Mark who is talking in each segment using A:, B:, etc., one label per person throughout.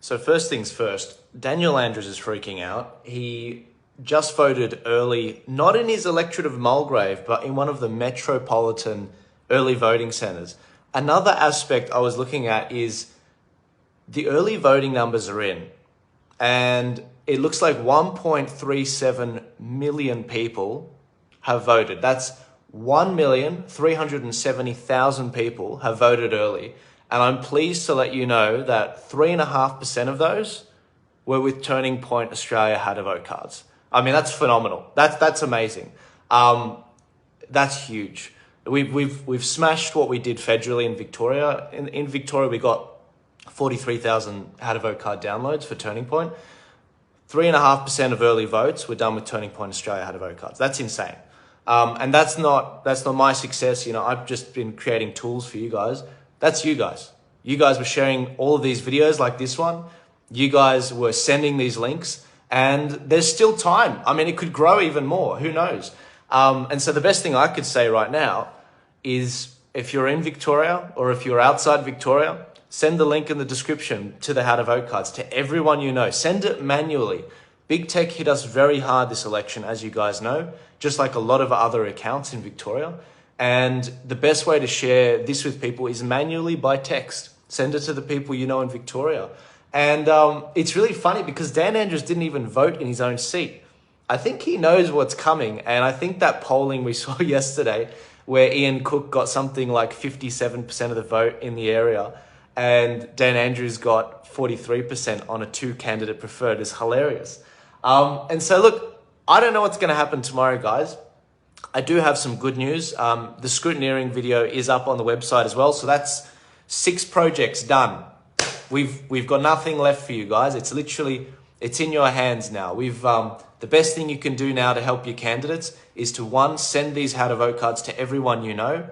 A: So first things first, Daniel Andrews is freaking out. He just voted early, not in his electorate of Mulgrave, but in one of the metropolitan early voting centres. Another aspect I was looking at is the early voting numbers are in, and it looks like 1.37 million people have voted. That's 1,370,000 people have voted early. And I'm pleased to let you know that 3.5% of those were with Turning Point Australia How to Vote cards. I mean, that's phenomenal. That's amazing. That's huge. We've smashed what we did federally in Victoria. In Victoria, we got 43,000 How to Vote card downloads for Turning Point. 3.5% of early votes were done with Turning Point Australia How to Vote cards. That's insane. And that's not my success. You know, I've just been creating tools for you guys. That's you guys. You guys were sharing all of these videos like this one. You guys were sending these links, and there's still time. I mean, it could grow even more. Who knows? And so the best thing I could say right now is if you're in Victoria or if you're outside Victoria, send the link in the description to the How to Vote cards to everyone you know. Send it manually. Big Tech hit us very hard this election, as you guys know, just like a lot of other accounts in Victoria. And the best way to share this with people is manually by text. Send it to the people you know in Victoria. And it's really funny because Dan Andrews didn't even vote in his own seat. I think he knows what's coming. And I think that polling we saw yesterday where Ian Cook got something like 57% of the vote in the area and Dan Andrews got 43% on a 2-candidate preferred is hilarious. And so look, I don't know what's going to happen tomorrow, guys. I do have some good news. The scrutineering video is up on the website as well. So that's 6 projects done. We've got nothing left for you guys. It's in your hands now. The best thing you can do now to help your candidates is to, 1, send these How to Vote cards to everyone you know,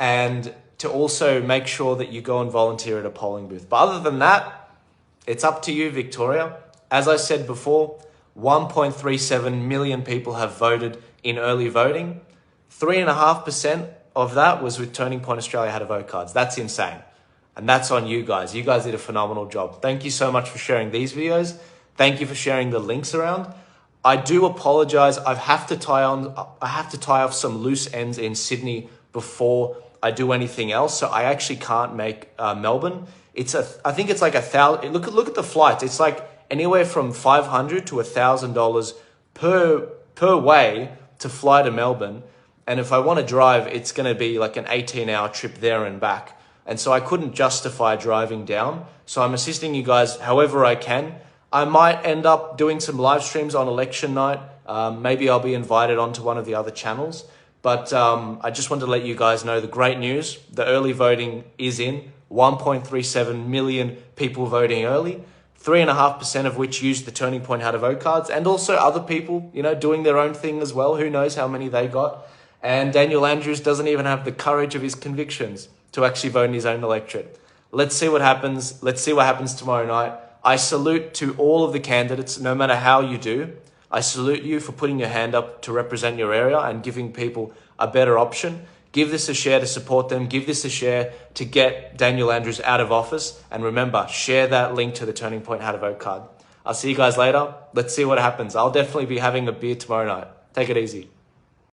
A: and to also make sure that you go and volunteer at a polling booth. But other than that, it's up to you, Victoria. As I said before, 1.37 million people have voted in early voting. 3.5% of that was with Turning Point Australia How to Vote cards. That's insane. And that's on you guys. You guys did a phenomenal job. Thank you so much for sharing these videos. Thank you for sharing the links around. I do apologize. I have to tie off some loose ends in Sydney before I do anything else. So I actually can't make Melbourne. I think it's like $1,000. Look at the flights. It's like anywhere from $500 to $1,000 per way to fly to Melbourne. And if I want to drive, it's going to be like an 18-hour trip there and back. And so I couldn't justify driving down. So I'm assisting you guys however I can. I might end up doing some live streams on election night. Maybe I'll be invited onto one of the other channels. But I just wanted to let you guys know the great news. The early voting is in. 1.37 million people voting early. 3.5% of which used the Turning Point How to Vote cards, and also other people, you know, doing their own thing as well. Who knows how many they got? And Daniel Andrews doesn't even have the courage of his convictions to actually vote in his own electorate. Let's see what happens. Let's see what happens tomorrow night. I salute to all of the candidates, no matter how you do. I salute you for putting your hand up to represent your area and giving people a better option. Give this a share to support them. Give this a share to get Daniel Andrews out of office. And remember, share that link to the Turning Point How to Vote card. I'll see you guys later. Let's see what happens. I'll definitely be having a beer tomorrow night. Take it easy.